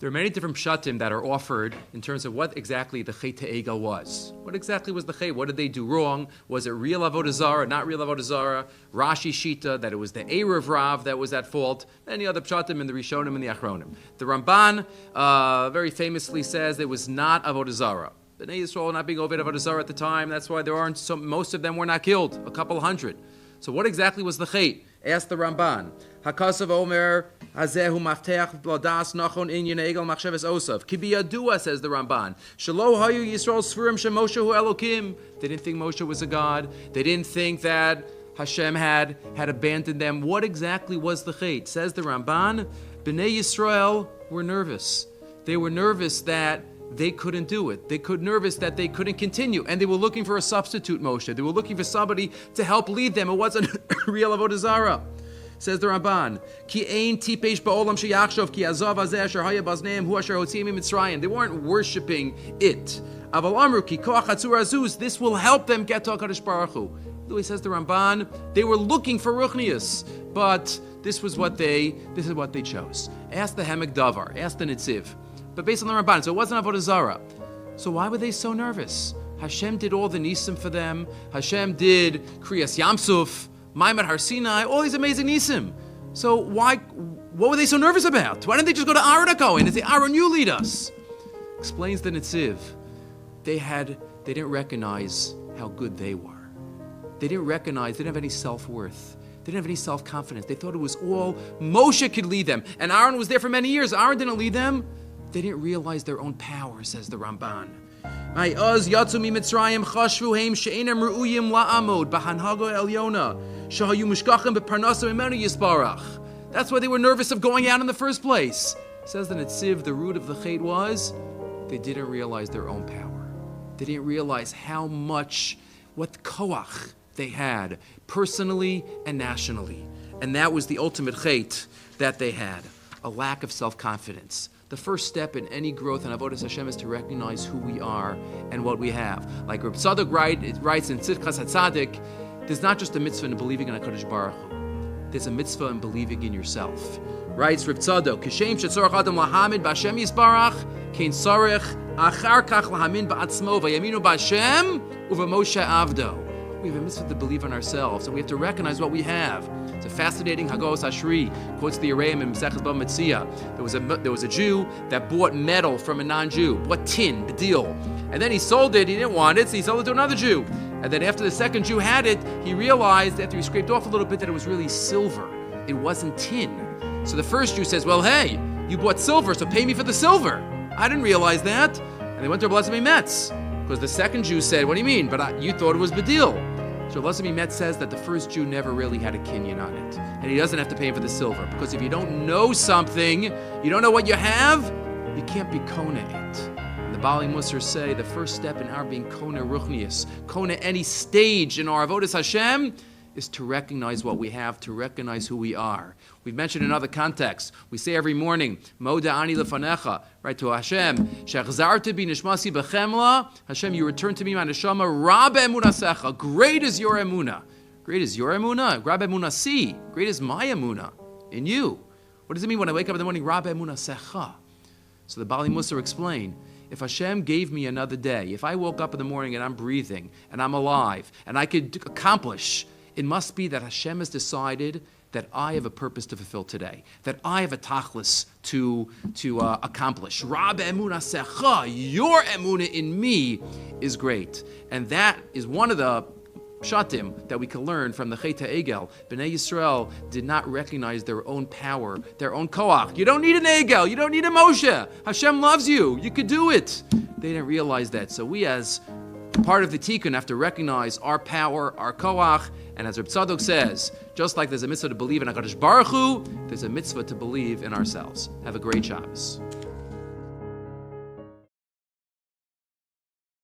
There are many different pshatim that are offered in terms of what exactly the Cheit Haeigel was. What exactly was the Cheit? What did they do wrong? Was it real avodah zarah, not real avodah zarah? Rashi Shita, that it was the Erev Rav that was at fault. Many other pshatim in the Rishonim and the Achronim. The Ramban very famously says it was not avodah zarah. Bnei Yisrael not being Oved avodah zarah at the time. That's why there aren't most of them were not killed. A couple hundred. So what exactly was the Cheit? Asked the Ramban. Hakasav Omer Hazehu Mafteach Bladas Nachon Inyan Egel Machshavas Osav. Kibiyadua, says the Ramban. Shelo Hayu Yisrael Sfurim Shemoshe Hu Elokim. They didn't think Moshe was a god. They didn't think that Hashem had abandoned them. What exactly was the Cheit? Says the Ramban. Bnei Yisrael were nervous. They were nervous that they couldn't do it. They could nervous that they couldn't continue, and they were looking for a substitute Moshe. They were looking for somebody to help lead them. It wasn't real avodah zarah. Says the Ramban, Ki ein tipesh ba'olam sheyachshov ki azav hazeh asher haya bazneim hu asher hotziim mitzrayim. They weren't worshiping it. Aval amru ki koach hatzur azuz. This will help them get to HaKadosh Baruch Hu. Louis says the Ramban, they were looking for ruchnius, but this is what they chose. Ask the Hemek Davar, ask the Nitziv. But based on the Ramban, so it wasn't avodah zarah. So why were they so nervous? Hashem did all the nisim for them. Hashem did Kriyas Yamsuf, Maimad Har Sinai, all these amazing nisim. So what were they so nervous about? Why didn't they just go to Aaron HaKohen and say, Aaron, you lead us? Explains the Nitziv. They didn't recognize how good they were. They didn't have any self-worth. They didn't have any self-confidence. They thought it was all Moshe could lead them. And Aaron was there for many years. Aaron didn't lead them. They didn't realize their own power, says the Ramban. That's why they were nervous of going out in the first place. Says the Netziv, the root of the Cheit was, they didn't realize their own power. They didn't realize what koach they had, personally and nationally. And that was the ultimate Cheit that they had, a lack of self-confidence. The first step in any growth in Avodas Hashem is to recognize who we are and what we have. Like Rabbi Tzadok writes in Tzidkas HaTzadik, there's not just a mitzvah in believing in HaKadosh Baruch Hu. There's a mitzvah in believing in yourself. Writes Rabbi Tzadok, Kishem shetzorach adam lahamid b'Hashem yisbarach, kein tzorech achar kach lahamin ba'atzmo v'yaminu b'Hashem u'v'Moshe avdo. We have a mitzvah to believe in ourselves, and we have to recognize what we have. It's a fascinating Hagos Ashri, quotes the Areim in Maseches Bava Metzia. There was a Jew that bought metal from a non-Jew, bought tin, the deal. And then he sold it, he didn't want it, so he sold it to another Jew. And then after the second Jew had it, he realized, after he scraped off a little bit, that it was really silver. It wasn't tin. So the first Jew says, well, hey, you bought silver, so pay me for the silver. I didn't realize that. And they went to Blessed Metz, because the second Jew said, what do you mean? But you thought it was Badil. So Blessed Metz says that the first Jew never really had a kinyan on it. And he doesn't have to pay for the silver. Because if you don't know something, you don't know what you have, you can't be kona it. And the Bali Musar say the first step in our being kona ruchnius, kona any stage in our avodas Hashem, is to recognize what we have, to recognize who we are. We've mentioned in other contexts. We say every morning, Moda ani lefanecha, right, to Hashem, Shechzarti bi nishmasi bechemla, Hashem, you return to me my neshama, Rabbe emunasecha, great is your emunah. Great is your emunah, Rabbe emunasi, great is my emunah, in you. What does it mean when I wake up in the morning, Rabbe emunasecha? So the Bali Musar explained, if Hashem gave me another day, if I woke up in the morning and I'm breathing, and I'm alive, and I could accomplish, it must be that Hashem has decided that I have a purpose to fulfill today, that I have a tachlis to accomplish. Rab emunah secha, your emunah in me is great. And that is one of the pshatim that we can learn from the Cheit Haeigel. Bnei Yisrael did not recognize their own power, their own koach. You don't need an Haeigel, you don't need a Moshe. Hashem loves you, you could do it. They didn't realize that. So we as part of the tikkun have to recognize our power, our koach, and as Reb Tzadok says, just like there's a mitzvah to believe in HaKadosh Baruch Hu, there's a mitzvah to believe in ourselves. Have a great Shabbos.